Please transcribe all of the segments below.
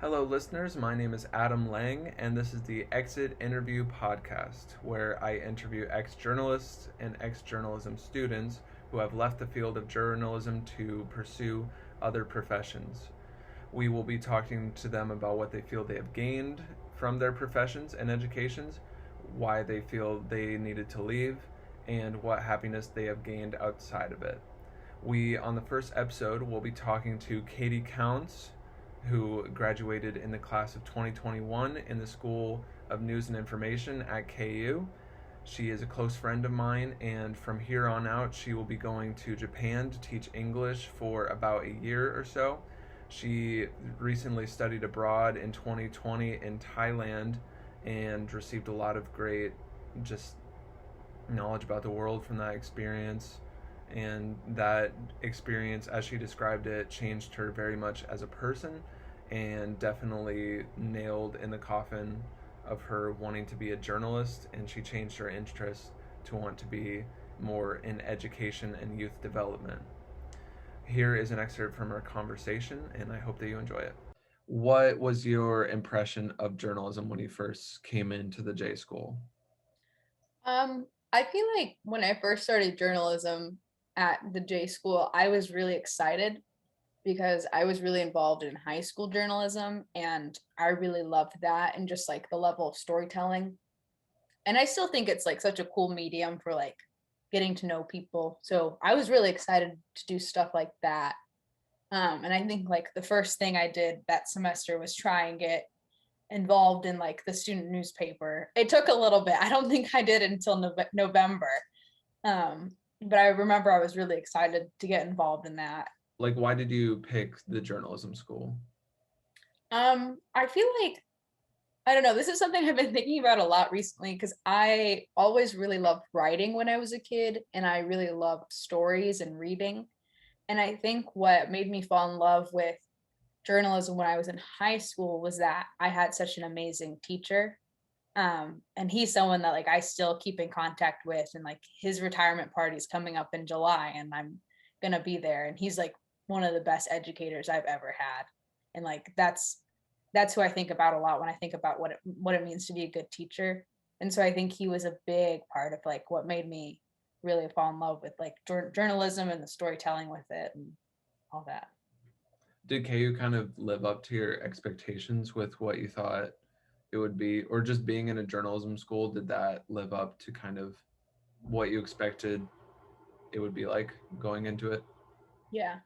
Hello, listeners. My name is Adam Lang, and this is the Exit Interview Podcast, where I interview ex journalists and ex journalism students who have left the field of journalism to pursue other professions. We will be talking to them about what they feel they have gained from their professions and educations, why they feel they needed to leave, and what happiness they have gained outside of it. On the first episode, will be talking to Katie Counts, who graduated in the class of 2021 in the School of News and Information at KU. She is a close friend of mine, and from here on out, she will be going to Japan to teach English for about a year or so. She recently studied abroad in 2020 in Thailand and received a lot of great just knowledge about the world from that experience. And that experience, as she described it, changed her very much as a person and definitely nailed in the coffin of her wanting to be a journalist. And she changed her interest to want to be more in education and youth development. Here is an excerpt from our conversation, and I hope that you enjoy it. What was your impression of journalism when you first came into the J School? I feel like when I first started journalism at the J School, I was really excited because I was really involved in high school journalism and I really loved that and just like the level of storytelling. And I still think it's like such a cool medium for like getting to know people. So I was really excited to do stuff like that. And I think like the first thing I did that semester was try and get involved in like the student newspaper. It took a little bit. I don't think I did until November. But I remember I was really excited to get involved in that. Like, why did you pick the journalism school? I feel like I don't know, this is something I've been thinking about a lot recently because I always really loved writing when I was a kid and I really loved stories and reading. And I think what made me fall in love with journalism when I was in high school was that I had such an amazing teacher. And he's someone that like I still keep in contact with, and like his retirement party is coming up in July and I'm gonna be there. And he's like one of the best educators I've ever had. And like that's who I think about a lot when I think about what it means to be a good teacher. And so I think he was a big part of like what made me really fall in love with like journalism and the storytelling with it and all that. Did KU kind of live up to your expectations with what you thought it would be, or just being in a journalism school, did that live up to kind of what you expected it would be like going into it? Yeah.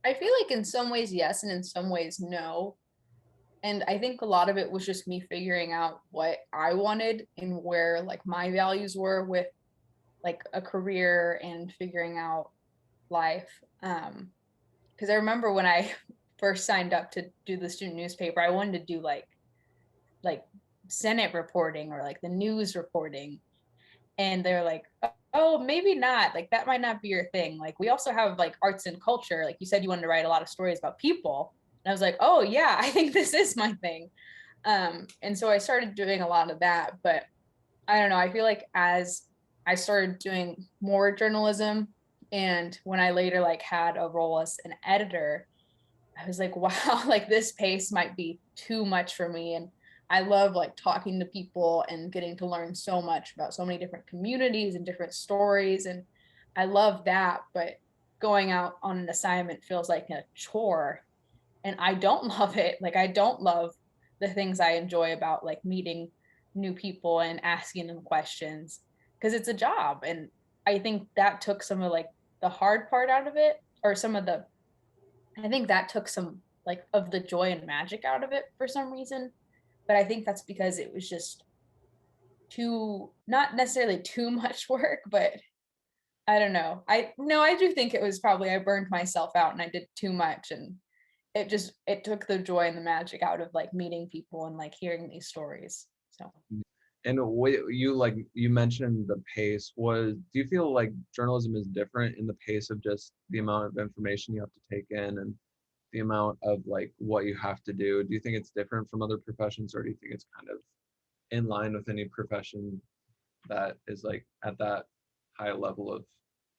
I feel like in some ways yes and in some ways no. And I think a lot of it was just me figuring out what I wanted and where like my values were with like a career and figuring out life. Because I remember when I first signed up to do the student newspaper, I wanted to do like Senate reporting or like the news reporting. And they're like, oh, maybe not. Like that might not be your thing. Like we also have like arts and culture. Like you said, you wanted to write a lot of stories about people. And I was like, oh yeah, I think this is my thing. And so I started doing a lot of that. But I don't know. I feel like as I started doing more journalism, and when I later like had a role as an editor, I was like, wow, like this pace might be too much for me. And I love like talking to people and getting to learn so much about so many different communities and different stories. And I love that. But going out on an assignment feels like a chore. And I don't love it. Like, I don't love the things I enjoy about like meeting new people and asking them questions because it's a job. And I think that took some of like the hard part out of it, or some of the I think that took some like of the joy and magic out of it for some reason. But I think that's because it was just too not necessarily too much work, but I don't know. I do think it was probably I burned myself out and I did too much, and it took the joy and the magic out of like meeting people and like hearing these stories. So And what you mentioned the pace was, do you feel like journalism is different in the pace of just the amount of information you have to take in and the amount of like what you have to do? Do you think it's different from other professions, or do you think it's kind of in line with any profession that is like at that high level of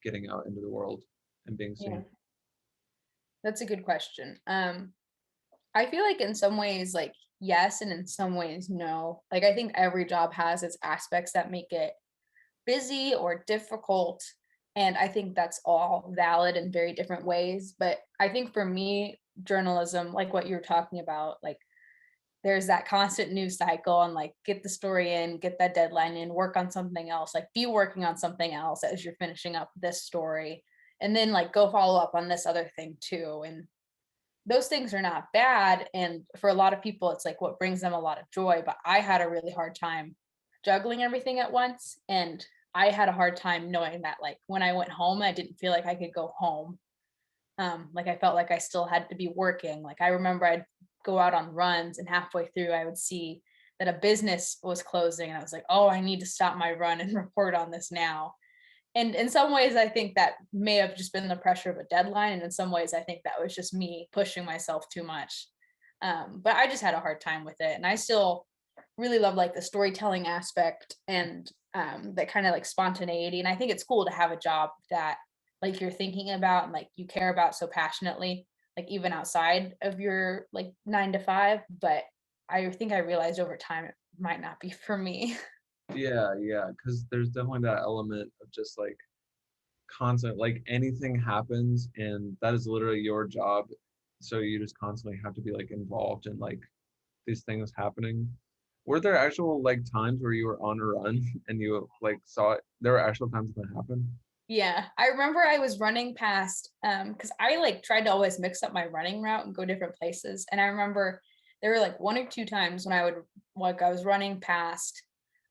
getting out into the world and being yeah, seen? that's a good question. I feel like in some ways, like, yes, and in some ways, no. Like, I think every job has its aspects that make it busy or difficult. And I think that's all valid in very different ways. But I think for me, journalism, like what you're talking about, like there's that constant news cycle and like get the story in, get that deadline in, work on something else, like be working on something else as you're finishing up this story. And then like go follow up on this other thing too. And those things are not bad. And for a lot of people, it's like what brings them a lot of joy. But I had a really hard time juggling everything at once. And I had a hard time knowing that like when I went home, I didn't feel like I could go home. Like I felt like I still had to be working. Like I remember I'd go out on runs and halfway through I would see that a business was closing and I was like, oh, I need to stop my run and report on this now. And in some ways, I think that may have just been the pressure of a deadline. And in some ways, I think that was just me pushing myself too much. But I just had a hard time with it. And I still really love like the storytelling aspect and that kind of like spontaneity. And I think it's cool to have a job that like you're thinking about and like you care about so passionately, like even outside of your like 9 to 5. But I think I realized over time it might not be for me. Yeah, yeah, because there's definitely that element of just like constant, like anything happens, and that is literally your job. So you just constantly have to be like involved in like these things happening. Were there actual like times where you were on a run and you like saw it? There were actual times that happened. Yeah, I remember I was running past because I like tried to always mix up my running route and go different places. And I remember there were like 1 or 2 times when I would like I was running past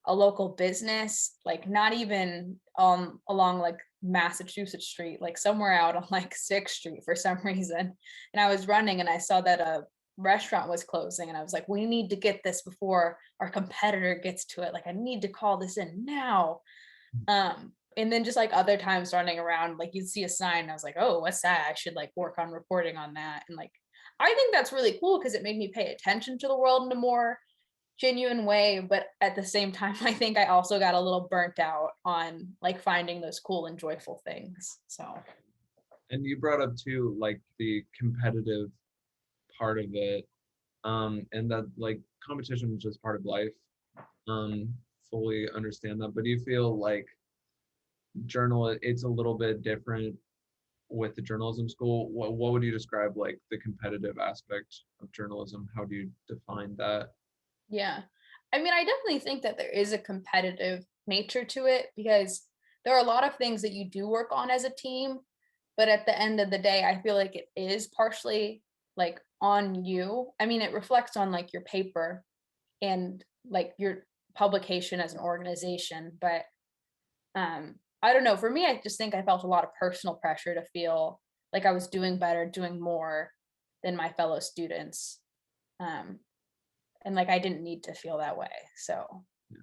a local business, like not even along like Massachusetts Street, like somewhere out on like 6th Street for some reason. And I was running and I saw that a restaurant was closing and I was like, we need to get this before our competitor gets to it. Like I need to call this in now. And then just like other times running around, like you'd see a sign, and I was like, oh, what's that? I should like work on reporting on that. And like, I think that's really cool because it made me pay attention to the world in a more genuine way. But at the same time, I think I also got a little burnt out on like finding those cool and joyful things. So, And you brought up too, like the competitive part of it, and that like competition is just part of life. Um, Fully understand that. But do you feel like it's a little bit different with the journalism school? What would you describe like the competitive aspect of journalism? How do you define that? yeah. I mean, I definitely think that there is a competitive nature to it because there are a lot of things that you do work on as a team. But at the end of the day, I feel like it is partially like on you. I mean, it reflects on like your paper and like your publication as an organization. But I don't know. For me, I just think I felt a lot of personal pressure to feel like I was doing better, doing more than my fellow students. Um, and like I didn't need to feel that way. So Yeah.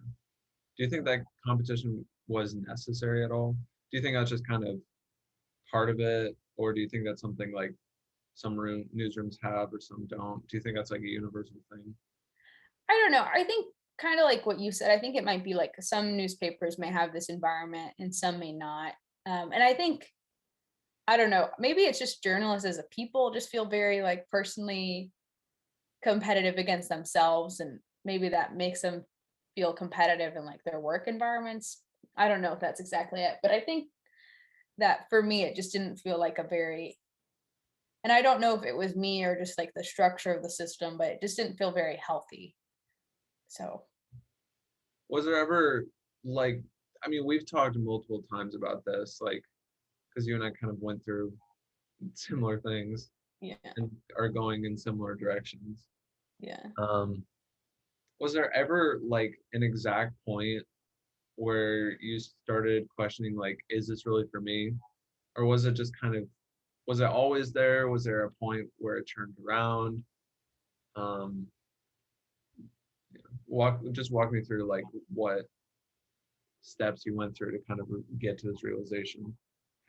Do you think that competition was necessary at all? Do you think that's just kind of part of it, or do you think that's something like some newsrooms have or some don't? Do you think that's like a universal thing? I don't know. I think kind of like what you said, I think it might be like some newspapers may have this environment and some may not. And I think, I don't know, maybe it's just journalists as a people just feel very like personally competitive against themselves. And maybe that makes them feel competitive in like their work environments. I don't know if that's exactly it, but I think that for me, it just didn't feel like a very, and I don't know if it was me or just like the structure of the system, but it just didn't feel very healthy. So, Was there ever like, I mean, we've talked multiple times about this, like, because you and I kind of went through similar things yeah, and are going in similar directions. yeah. Um, was there ever like an exact point where you started questioning, like, is this really for me? Or was it just kind of, was it always there? Was there a point where it turned around? Um, walk me through like what steps you went through to kind of get to this realization.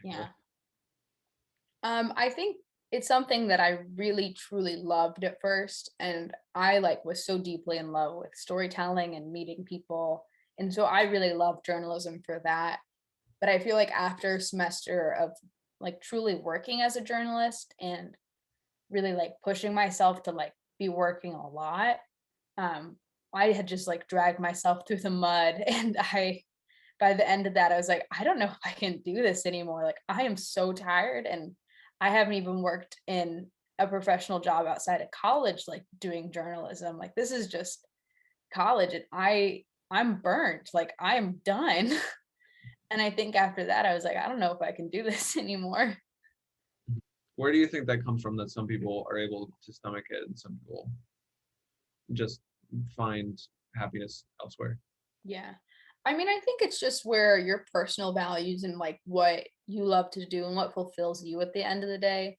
Yeah. I think it's something that I really truly loved at first. And I like was so deeply in love with storytelling and meeting people. And so I really love journalism for that. But I feel like after a semester of like truly working as a journalist and really like pushing myself to like be working a lot. Um, I had just like dragged myself through the mud and by the end of that, I was like, I don't know if I can do this anymore. Like, I am so tired and I haven't even worked in a professional job outside of college, like doing journalism. Like, this is just college and I'm burnt. Like, I'm done. And I think after that, I was like, I don't know if I can do this anymore. Where do you think that comes from that some people are able to stomach it and some people just find happiness elsewhere? Yeah. I mean, I think it's just where your personal values and like what you love to do and what fulfills you at the end of the day.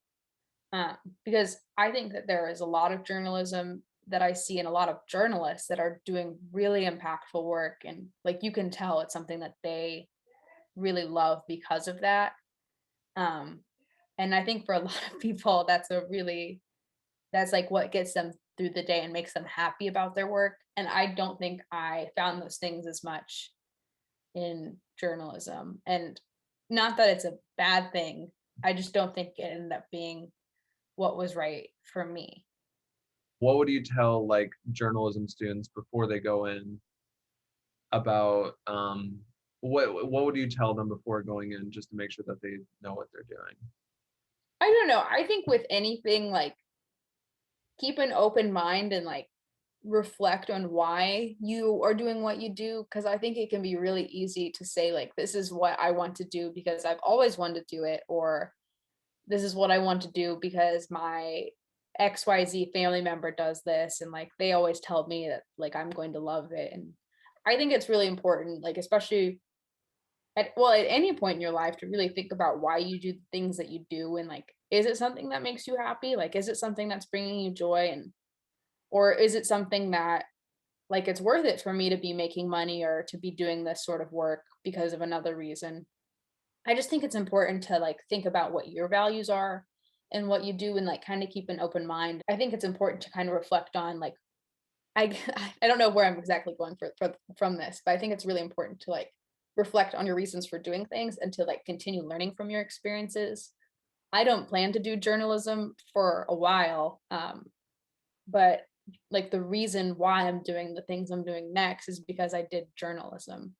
Uh, because I think that there is a lot of journalism that I see and a lot of journalists that are doing really impactful work. And like you can tell it's something that they really love because of that. Um, and I think for a lot of people, that's like what gets them through the day and makes them happy about their work. And I don't think I found those things as much in journalism. And not that it's a bad thing. I just don't think it ended up being what was right for me. What would you tell like journalism students before they go in about what would you tell them before going in just to make sure that they know what they're doing? I don't know. I think with anything, like keep an open mind and like reflect on why you are doing what you do. Cause I think it can be really easy to say, like, this is what I want to do because I've always wanted to do it, or this is what I want to do because my XYZ family member does this. And like they always tell me that like I'm going to love it. And I think it's really important, like, especially at any point in your life to really think about why you do the things that you do and like is it something that makes you happy, like is it something that's bringing you joy, and or is it something that like it's worth it for me to be making money or to be doing this sort of work because of another reason. I just think it's important to like think about what your values are and what you do and like kind of keep an open mind. I think it's important to kind of reflect on like I I don't know where I'm exactly going from this, but I think it's really important to like reflect on your reasons for doing things and to like continue learning from your experiences. I don't plan to do journalism for a while, but like the reason why I'm doing the things I'm doing next is because I did journalism.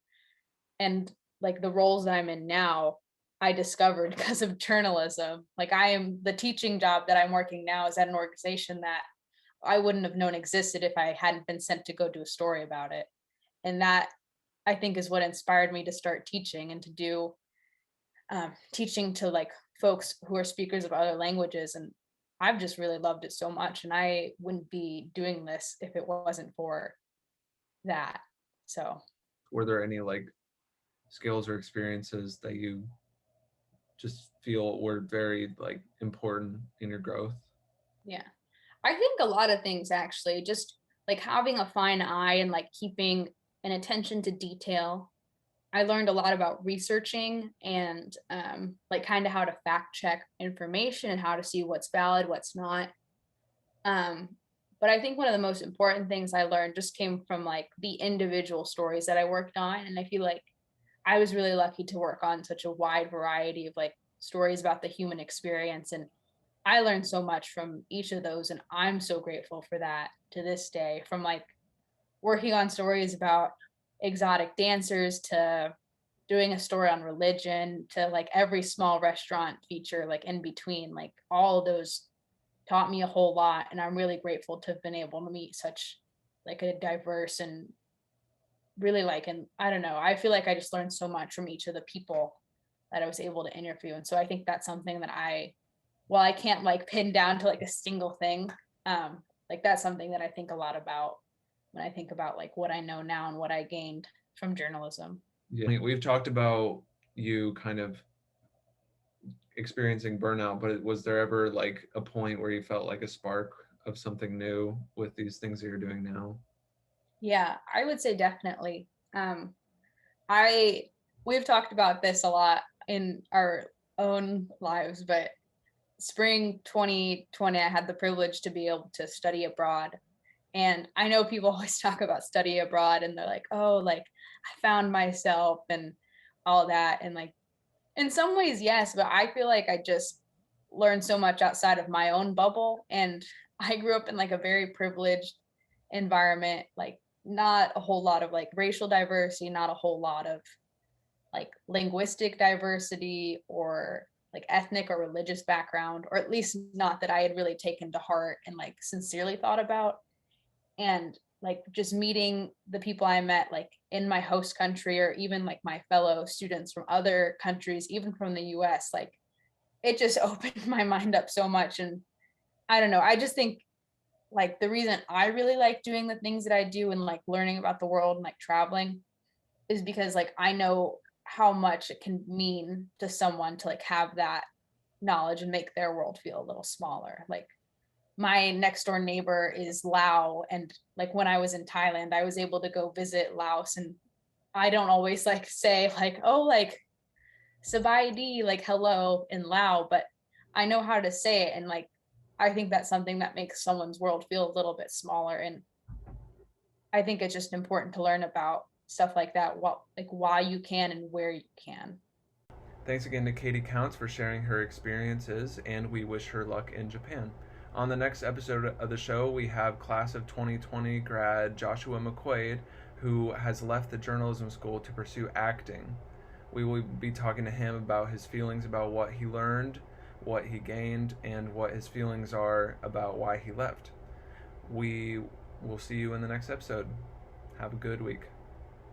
And like the roles that I'm in now, I discovered because of journalism. Like I am the teaching job that I'm working now is at an organization that I wouldn't have known existed if I hadn't been sent to go do a story about it. And that I think is what inspired me to start teaching and to do teaching to like folks who are speakers of other languages. And I've just really loved it so much. And I wouldn't be doing this if it wasn't for that. So, Were there any like skills or experiences that you just feel were very like important in your growth? yeah. I think a lot of things actually, just like having a fine eye and like keeping an attention to detail. I learned a lot about researching and like kind of how to fact check information and how to see what's valid, what's not. Um, but I think one of the most important things I learned just came from like the individual stories that I worked on. And I feel like I was really lucky to work on such a wide variety of like stories about the human experience. And I learned so much from each of those. And I'm so grateful for that to this day, from like working on stories about exotic dancers to doing a story on religion to like every small restaurant feature like in between, like all of those taught me a whole lot, and I'm really grateful to have been able to meet such like a diverse and really like, and I don't know, I feel like I just learned so much from each of the people that I was able to interview. And so I think that's something that while I can't like pin down to like a single thing, like that's something that I think a lot about when I think about like what I know now and what I gained from journalism. Yeah, I mean, we've talked about you kind of experiencing burnout, but was there ever like a point where you felt like a spark of something new with these things that you're doing now? Yeah, I would say definitely. I we've talked about this a lot in our own lives, but spring 2020, I had the privilege to be able to study abroad. And I know people always talk about study abroad and they're like, oh, like I found myself and all that. And like in some ways, yes, but I feel like I just learn so much outside of my own bubble. And I grew up in like a very privileged environment, like not a whole lot of like racial diversity, not a whole lot of like linguistic diversity or like ethnic or religious background, or at least not that I had really taken to heart and like sincerely thought about. And like just meeting the people I met like in my host country, or even like my fellow students from other countries, even from the US, like it just opened my mind up so much. And I don't know, I just think like the reason I really like doing the things that I do and like learning about the world and like traveling is because like I know how much it can mean to someone to like have that knowledge and make their world feel a little smaller. Like my next door neighbor is Lao, and like when I was in Thailand I was able to go visit Laos, and I don't always like say like, oh, like sabayadi, like hello in Lao, but I know how to say it. And like I think that's something that makes someone's world feel a little bit smaller. And I think it's just important to learn about stuff like that, what like why you can and where you can. Thanks again to Katie Counts for sharing her experiences, and we wish her luck in Japan. On the next episode of the show, we have class of 2020 grad Joshua McQuaid, who has left the journalism school to pursue acting. We will be talking to him about his feelings about what he learned, what he gained, and what his feelings are about why he left. We will see you in the next episode. Have a good week.